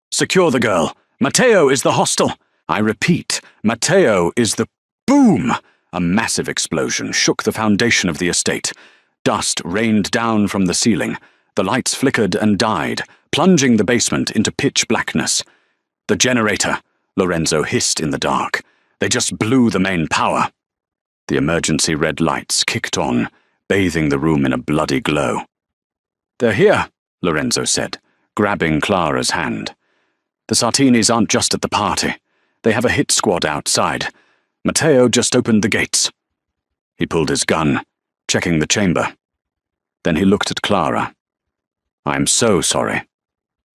Secure the girl. Matteo is the hostile. I repeat, Matteo is the... Boom! A massive explosion shook the foundation of the estate. Dust rained down from the ceiling. The lights flickered and died, plunging the basement into pitch blackness. The generator, Lorenzo hissed in the dark. They just blew the main power. The emergency red lights kicked on, bathing the room in a bloody glow. They're here, Lorenzo said, grabbing Clara's hand. The Sartinis aren't just at the party. They have a hit squad outside. Matteo just opened the gates. He pulled his gun, checking the chamber. Then he looked at Clara. I'm so sorry.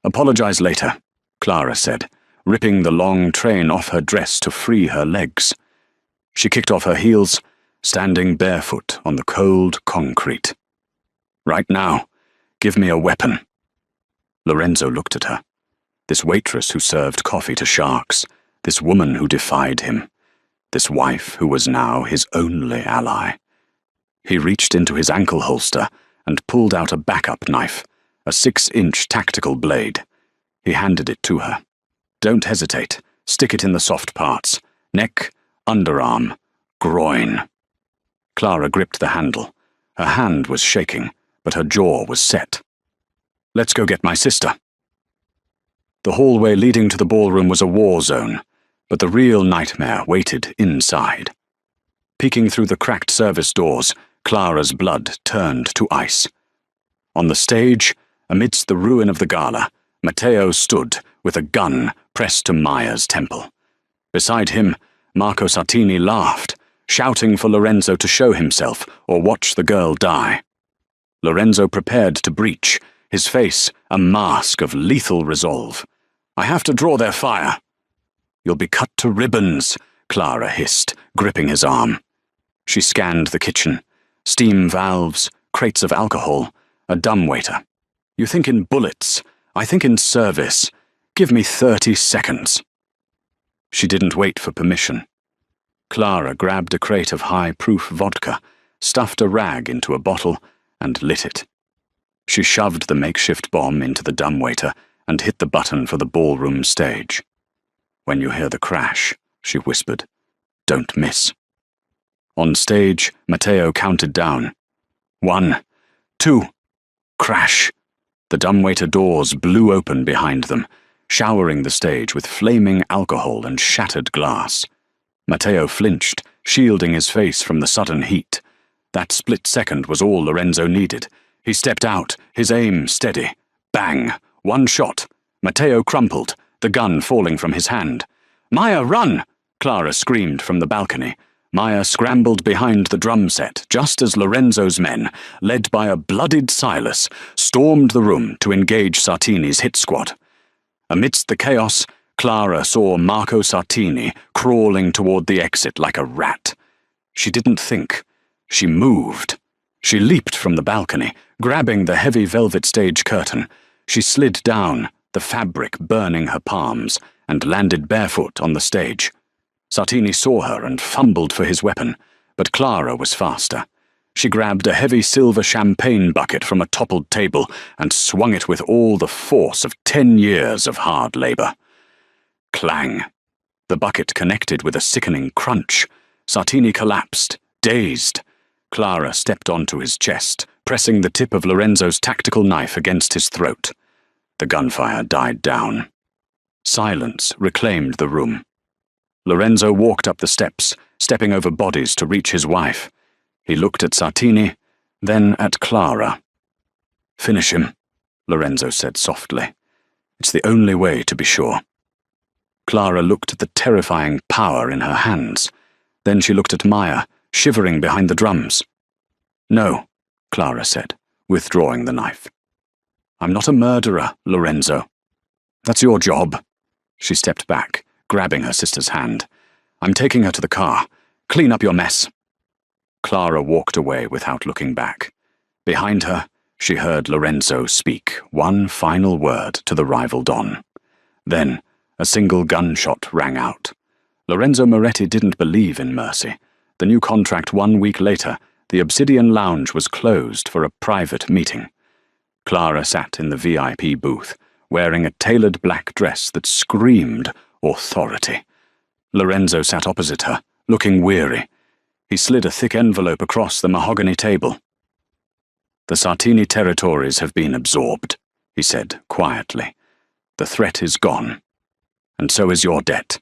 Apologize later, Clara said, ripping the long train off her dress to free her legs. She kicked off her heels, standing barefoot on the cold concrete. Right now, give me a weapon. Lorenzo looked at her. This waitress who served coffee to sharks, this woman who defied him, this wife who was now his only ally. He reached into his ankle holster and pulled out a backup knife, a 6-inch tactical blade. He handed it to her. Don't hesitate. Stick it in the soft parts. Neck, underarm, groin. Clara gripped the handle. Her hand was shaking, but her jaw was set. Let's go get my sister. The hallway leading to the ballroom was a war zone, but the real nightmare waited inside. Peeking through the cracked service doors, Clara's blood turned to ice. On the stage, amidst the ruin of the gala, Matteo stood with a gun pressed to Maya's temple. Beside him, Marco Sartini laughed, shouting for Lorenzo to show himself or watch the girl die. Lorenzo prepared to breach, his face a mask of lethal resolve. I have to draw their fire. You'll be cut to ribbons, Clara hissed, gripping his arm. She scanned the kitchen. Steam valves, crates of alcohol, a dumbwaiter. You think in bullets. I think in service. Give me 30 seconds. She didn't wait for permission. Clara grabbed a crate of high-proof vodka, stuffed a rag into a bottle, and lit it. She shoved the makeshift bomb into the dumbwaiter and hit the button for the ballroom stage. When you hear the crash, she whispered, don't miss. On stage, Matteo counted down. 1, 2, crash. The dumbwaiter doors blew open behind them, showering the stage with flaming alcohol and shattered glass. Matteo flinched, shielding his face from the sudden heat. That split second was all Lorenzo needed. He stepped out, his aim steady. Bang! One shot. Matteo crumpled, the gun falling from his hand. "Maya, run!" Clara screamed from the balcony. Maya scrambled behind the drum set just as Lorenzo's men, led by a bloodied Silas, stormed the room to engage Sartini's hit squad. Amidst the chaos, Clara saw Marco Sartini crawling toward the exit like a rat. She didn't think. She moved. She leaped from the balcony, grabbing the heavy velvet stage curtain. She slid down, the fabric burning her palms, and landed barefoot on the stage. Sartini saw her and fumbled for his weapon, but Clara was faster. She grabbed a heavy silver champagne bucket from a toppled table and swung it with all the force of 10 years of hard labor. Clang. The bucket connected with a sickening crunch. Sartini collapsed, dazed. Clara stepped onto his chest, pressing the tip of Lorenzo's tactical knife against his throat. The gunfire died down. Silence reclaimed the room. Lorenzo walked up the steps, stepping over bodies to reach his wife. He looked at Sartini, then at Clara. "Finish him," Lorenzo said softly. "It's the only way to be sure." Clara looked at the terrifying power in her hands. Then she looked at Maya, shivering behind the drums. "No," Clara said, withdrawing the knife. "I'm not a murderer, Lorenzo. That's your job." She stepped back, grabbing her sister's hand. "I'm taking her to the car. Clean up your mess." Clara walked away without looking back. Behind her, she heard Lorenzo speak one final word to the rival Don. Then, a single gunshot rang out. Lorenzo Moretti didn't believe in mercy. The new contract 1 week later, the Obsidian Lounge was closed for a private meeting. Clara sat in the VIP booth, wearing a tailored black dress that screamed authority. Lorenzo sat opposite her, looking weary. He slid a thick envelope across the mahogany table. "The Sartini territories have been absorbed," he said quietly. "The threat is gone. And so is your debt.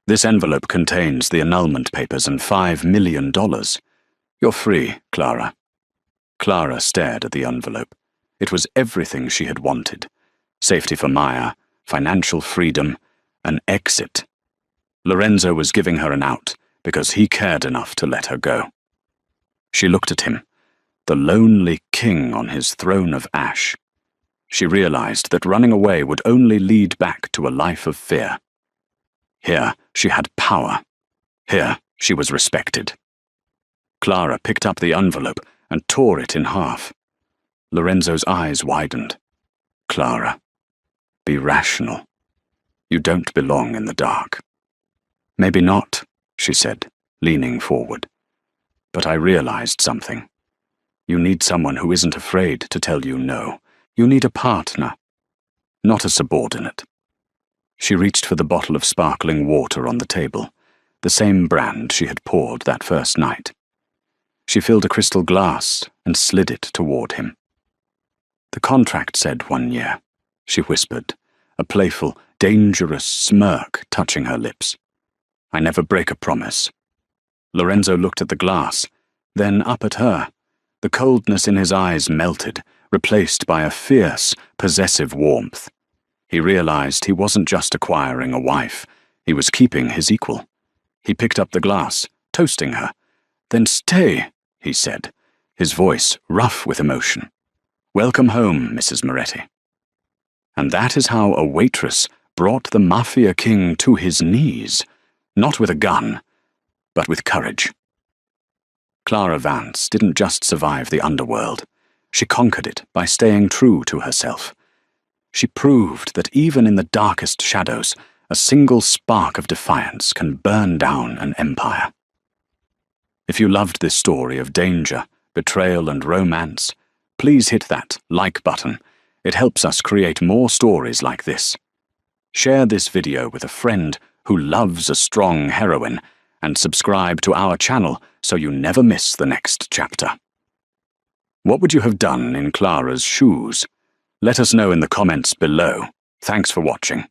This envelope contains the annulment papers and $5 million. You're free, Clara." Clara stared at the envelope. It was everything she had wanted. Safety for Maya, financial freedom, an exit. Lorenzo was giving her an out because he cared enough to let her go. She looked at him, the lonely king on his throne of ash. She realized that running away would only lead back to a life of fear. Here she had power. Here she was respected. Clara picked up the envelope and tore it in half. Lorenzo's eyes widened. "Clara, be rational. You don't belong in the dark." "Maybe not," she said, leaning forward. "But I realized something. You need someone who isn't afraid to tell you no. You need a partner, not a subordinate." She reached for the bottle of sparkling water on the table, the same brand she had poured that first night. She filled a crystal glass and slid it toward him. "The contract said 1 year," she whispered, a playful, dangerous smirk touching her lips. "I never break a promise." Lorenzo looked at the glass, then up at her. The coldness in his eyes melted, replaced by a fierce, possessive warmth. He realized he wasn't just acquiring a wife, he was keeping his equal. He picked up the glass, toasting her. "Then stay," he said, his voice rough with emotion. "Welcome home, Mrs. Moretti." And that is how a waitress brought the Mafia King to his knees, not with a gun, but with courage. Clara Vance didn't just survive the underworld. She conquered it by staying true to herself. She proved that even in the darkest shadows, a single spark of defiance can burn down an empire. If you loved this story of danger, betrayal, and romance, please hit that like button. It helps us create more stories like this. Share this video with a friend who loves a strong heroine, and subscribe to our channel so you never miss the next chapter. What would you have done in Clara's shoes? Let us know in the comments below. Thanks for watching.